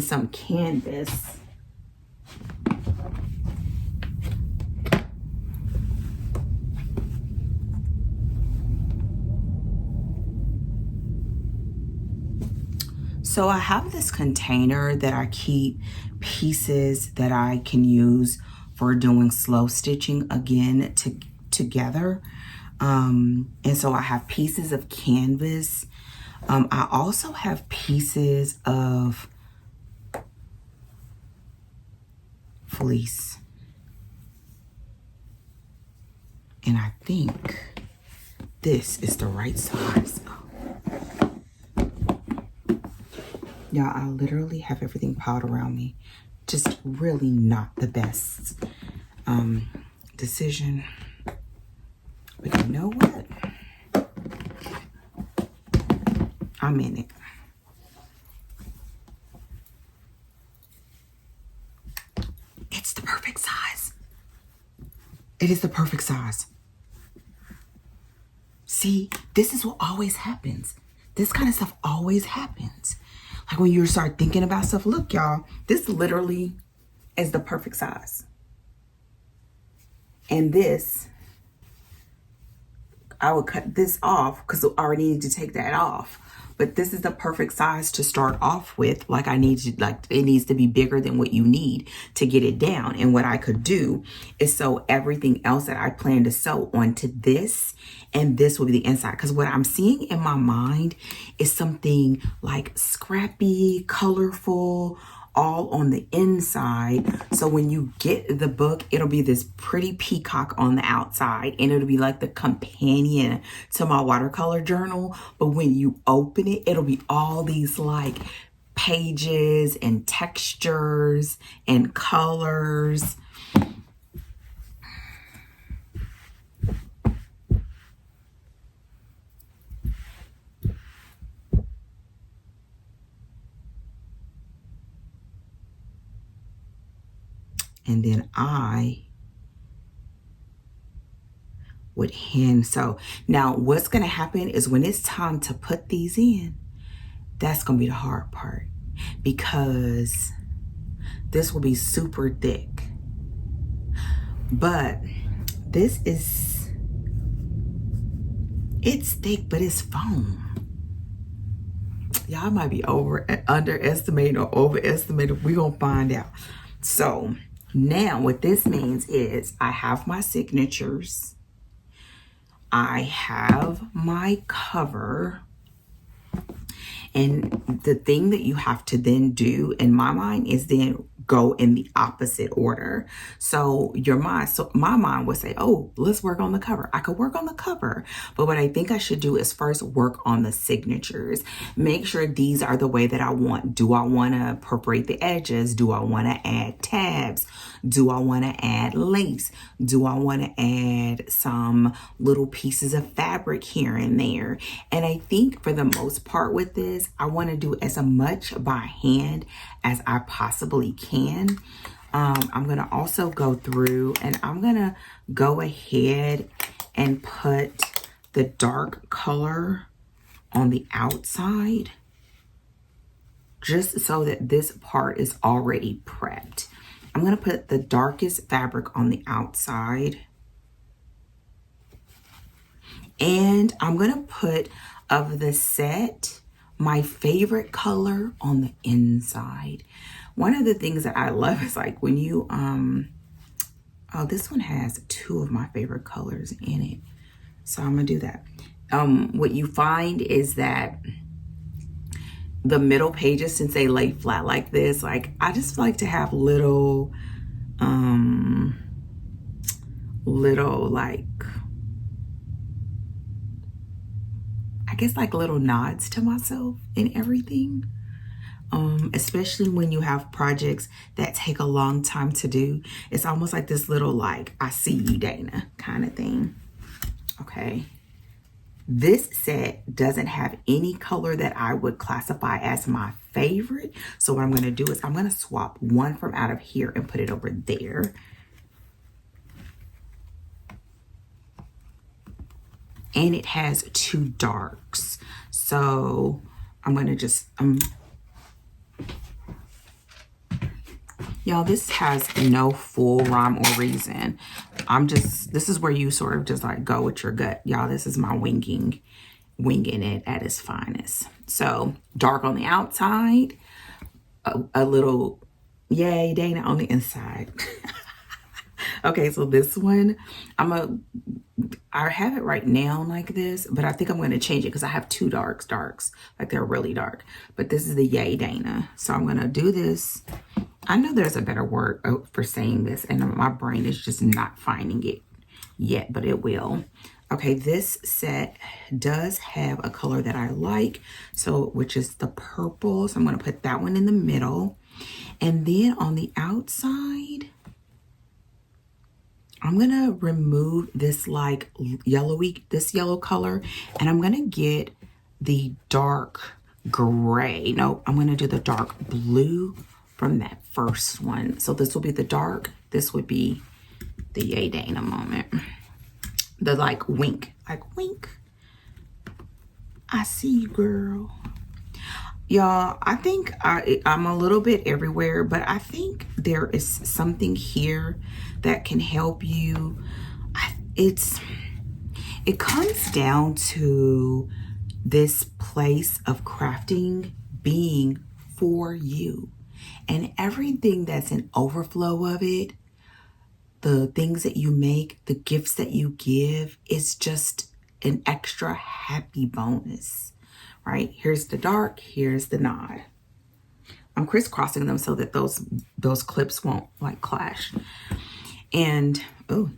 some canvas. So I have this container that I keep pieces that I can use for doing slow stitching again together. And so I have pieces of canvas. I also have pieces of fleece. And I think this is the right size. Y'all, I literally have everything piled around me. Just really not the best decision. But you know what? I'm in it. It's the perfect size. It is the perfect size. See, this is what always happens. This kind of stuff always happens. Like when you start thinking about stuff, look, y'all, this literally is the perfect size. And this, I would cut this off because I already needed to take that off. But this is the perfect size to start off with. Like it needs to be bigger than what you need to get it down. And what I could do is sew everything else that I plan to sew onto this, and this will be the inside. Because what I'm seeing in my mind is something like scrappy, colorful, all on the inside. So when you get the book, it'll be this pretty peacock on the outside, and it'll be like the companion to my watercolor journal. But when you open it, it'll be all these like pages and textures and colors. And then I would hand sew. Now, what's going to happen is when it's time to put these in, that's going to be the hard part, because this will be super thick. But this is, it's thick, but it's foam. Y'all might be underestimating or overestimating. We're going to find out. So Now, what this means is I have my signatures. I have my cover. And the thing that you have to then do in my mind is then go in the opposite order. So my mind would say, oh, let's work on the cover. I could work on the cover. But what I think I should do is first work on the signatures. Make sure these are the way that I want. Do I want to perforate the edges? Do I want to add tabs? Do I want to add lace? Do I want to add some little pieces of fabric here and there? And I think for the most part with this, I want to do as much by hand as I possibly can. I'm going to also go through and I'm going to go ahead and put the dark color on the outside, just so that this part is already prepped. I'm going to put the darkest fabric on the outside. And I'm going to put, of the set, my favorite color on the inside. One of the things that I love is like when you, oh, this one has 2 of my favorite colors in it. So I'm going to do that. What you find is that the middle pages, since they lay flat like this, like I just like to have little like, I guess like little nods to myself in everything. Especially when you have projects that take a long time to do. It's almost like this little like, I see you, Dana, kind of thing. Okay. This set doesn't have any color that I would classify as my favorite. So what I'm going to do is I'm going to swap one from out of here and put it over there. And it has 2 darks. So I'm going to just, y'all, this has no full rhyme or reason. This is where you sort of just like go with your gut. Y'all, this is my winging it at its finest. So dark on the outside, a little yay Dana on the inside. Okay, so this one, I have it right now like this, but I think I'm going to change it because I have 2 darks, like they're really dark. But this is the yay Dana. So I'm going to do this. I know there's a better word for saying this, and my brain is just not finding it yet, but it will. Okay, this set does have a color that I like, so which is the purple. So I'm going to put that one in the middle. And then on the outside, I'm going to remove this like this yellow color, and I'm going to get the dark gray. No, I'm going to do the dark blue from that first one. So this will be the dark. This would be the yay Dana moment. The like wink. I see you, girl. Y'all, I think I'm a little bit everywhere, but I think there is something here that can help you. It comes down to this place of crafting being for you. And everything that's an overflow of it, the things that you make, the gifts that you give, is just an extra happy bonus, right? Here's the dark, here's the nod. I'm crisscrossing them so that those clips won't like clash. And, ooh,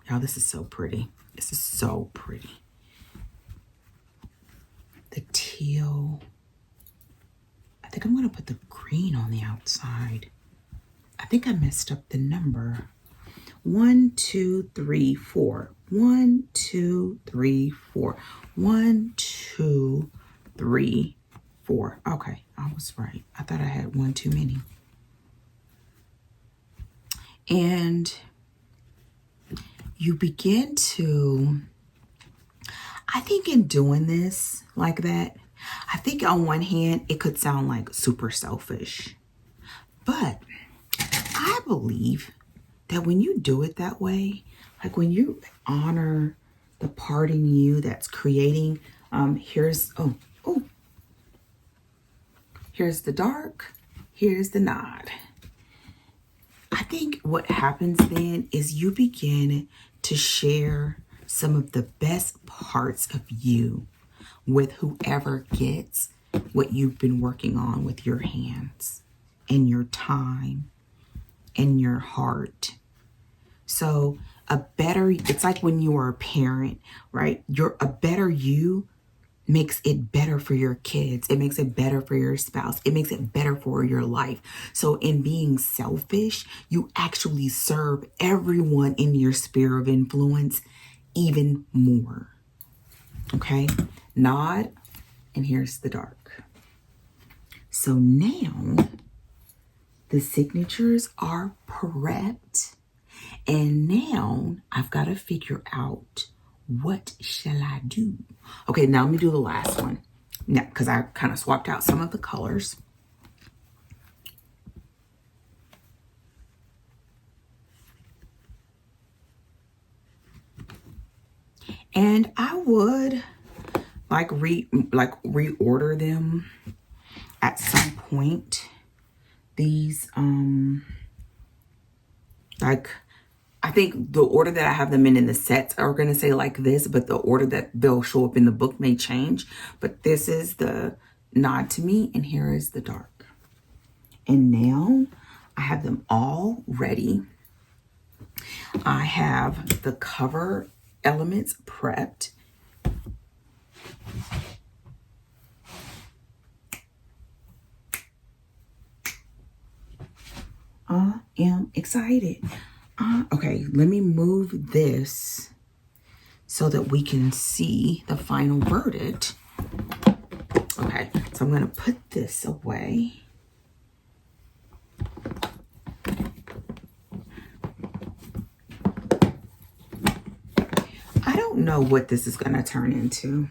y'all, this is so pretty. This is so pretty. The teal. I think I'm going to put the green on the outside. I think I messed up the number. 1, 2, 3, 4. 1, 2, 3, 4. 1, 2, 3, 4. Okay, I was right. I thought I had 1 too many. And you begin to, I think in doing this like that, I think on one hand, it could sound like super selfish. But I believe that when you do it that way, like when you honor the part in you that's creating, here's the dark, here's the nod. I think what happens then is you begin to share some of the best parts of you with whoever gets what you've been working on with your hands and your time and your heart. So it's like when you are a parent, right? A better you makes it better for your kids. It makes it better for your spouse. It makes it better for your life. So in being selfish, you actually serve everyone in your sphere of influence even more. Okay? Nod, and here's the dark. So now the signatures are prepped. And now I've got to figure out, what shall I do? Okay, now let me do the last one. Now, because I kind of swapped out some of the colors. And I would reorder them at some point. These I think the order that I have them in the sets are going to say like this, but the order that they'll show up in the book may change. But this is the nod to me, and here is the dark. And now I have them all ready. I have the cover elements prepped. I am excited. Okay, let me move this so that we can see the final verdict. Okay, so I'm going to put this away. I don't know what this is going to turn into.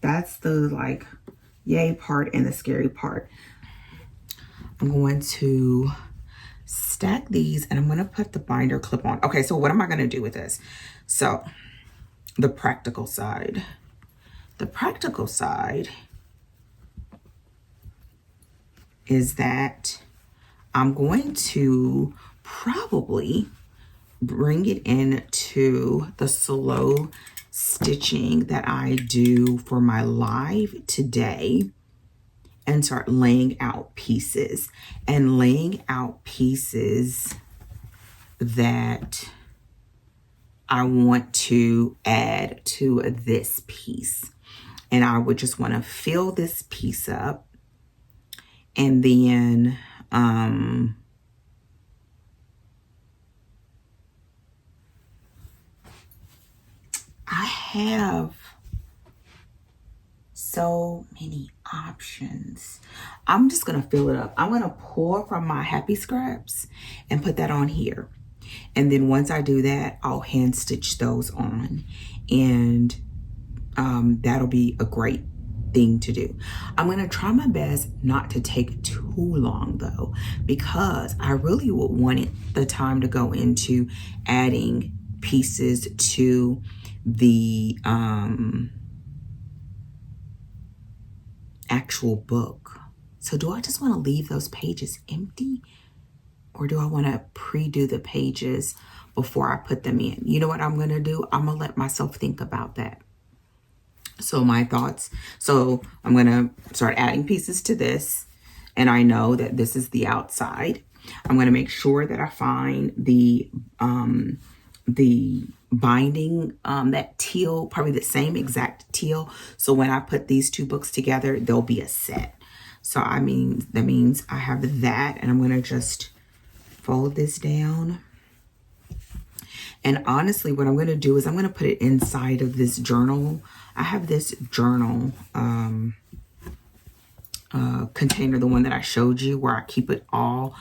That's the yay part and the scary part. I'm going to stack these, and I'm going to put the binder clip on. Okay, so what am I going to do with this? So the practical side. The practical side is that I'm going to probably bring it into the slow stitching that I do for my live today, and start laying out pieces that I want to add to this piece. And I would just want to fill this piece up, and then I have so many options. I'm just going to fill it up. I'm going to pull from my happy scraps and put that on here. And then once I do that, I'll hand stitch those on. And that'll be a great thing to do. I'm going to try my best not to take too long though, because I really would want the time to go into adding pieces to the actual book. So do I just want to leave those pages empty, or do I want to pre-do the pages before I put them in? You know what I'm going to do? I'm going to let myself think about that. So my thoughts. So I'm going to start adding pieces to this, and I know that this is the outside. I'm going to make sure that I find the binding, that teal, probably the same exact teal. So when I put these two books together, there'll be a set. So that means I have that, and I'm going to just fold this down. And honestly, what I'm going to do is I'm going to put it inside of this journal. I have this journal container, the one that I showed you, where I keep it all.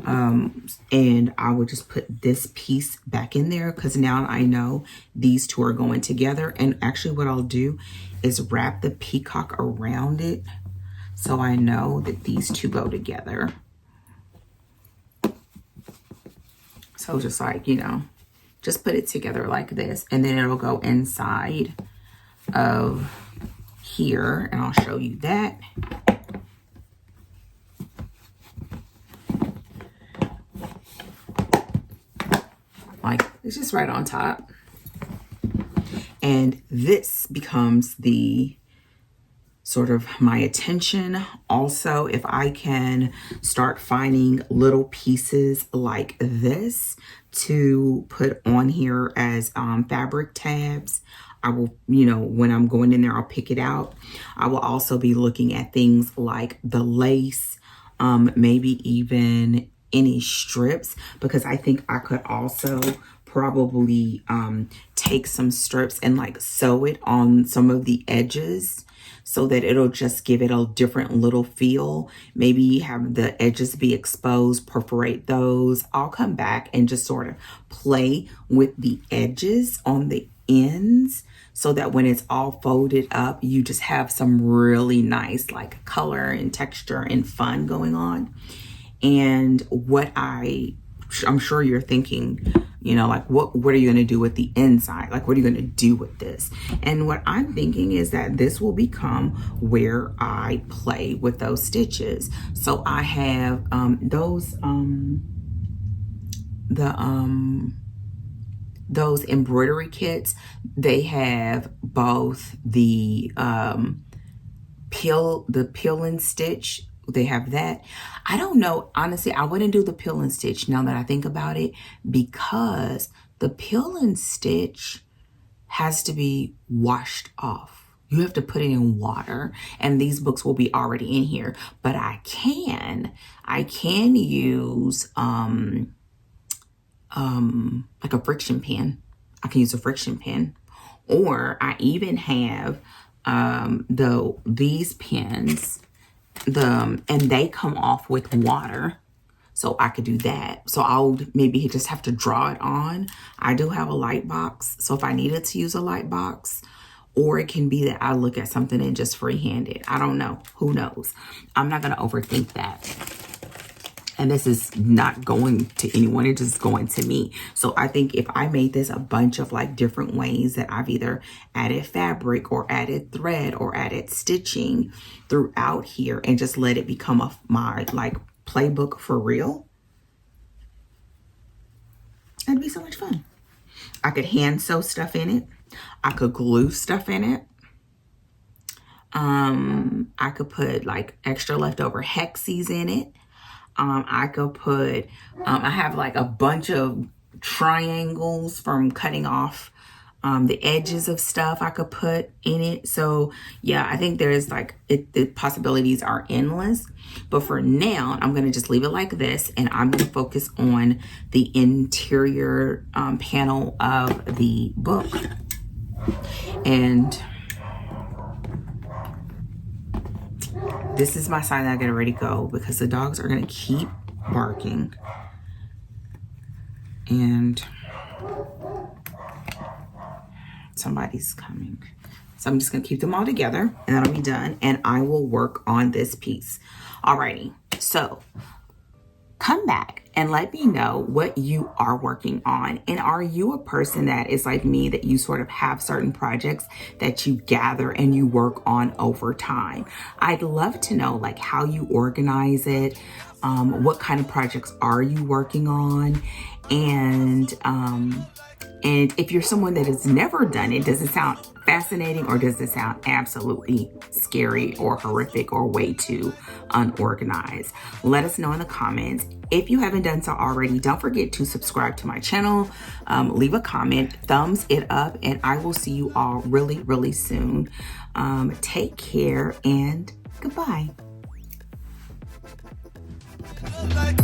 And I would just put this piece back in there, because now I know these two are going together. And actually what I'll do is wrap the peacock around it, so I know that these two go together. So just just put it together like this, and then it'll go inside of here, and I'll show you that. It's just right on top. And this becomes the sort of my attention. Also, if I can start finding little pieces like this to put on here as fabric tabs, I will, you know, when I'm going in there, I'll pick it out. I will also be looking at things like the lace, maybe even any strips, because I think I could also probably take some strips and like sew it on some of the edges so that it'll just give it a different little feel. Maybe have the edges be exposed, perforate those. I'll come back and just sort of play with the edges on the ends so that when it's all folded up, you just have some really nice like color and texture and fun going on. And what I'm sure you're thinking, you know, like what are you going to do with the inside? Like, what are you going to do with this? And what I'm thinking is that this will become where I play with those stitches. So I have those embroidery kits. They have both the peel and stitch. They have that. I don't know, honestly, I wouldn't do the peel and stitch now that I think about it, because the peel and stitch has to be washed off. You have to put it in water, and these books will be already in here. But I can use like a friction pen. I can use a friction pen, or I even have these pens. And they come off with water, so I could do that. So I'll maybe just have to draw it on. I do have a light box, so if I needed to use a light box, or it can be that I look at something and just freehand it. I don't know. Who knows? I'm not gonna overthink that. And this is not going to anyone, it's just going to me. So I think if I made this a bunch of like different ways that I've either added fabric or added thread or added stitching throughout here and just let it become my like playbook for real, that'd be so much fun. I could hand sew stuff in it. I could glue stuff in it. I could put like extra leftover hexes in it. I could put, I have like a bunch of triangles from cutting off the edges of stuff I could put in it. So yeah, I think there's like, the possibilities are endless. But for now, I'm going to just leave it like this, and I'm going to focus on the interior panel of the book. And this is my side that I gotta ready to go, because the dogs are gonna keep barking. And somebody's coming. So I'm just gonna keep them all together, and that'll be done. And I will work on this piece. Alrighty, so come back and let me know what you are working on. And are you a person that is like me, that you sort of have certain projects that you gather and you work on over time? I'd love to know like how you organize it. What kind of projects are you working on? And if you're someone that has never done it, does it sound fascinating, or does it sound absolutely scary or horrific or way too unorganized? Let us know in the comments. If you haven't done so already, don't forget to subscribe to my channel, leave a comment, thumbs it up, and I will see you all really, really soon. Take care and goodbye. Like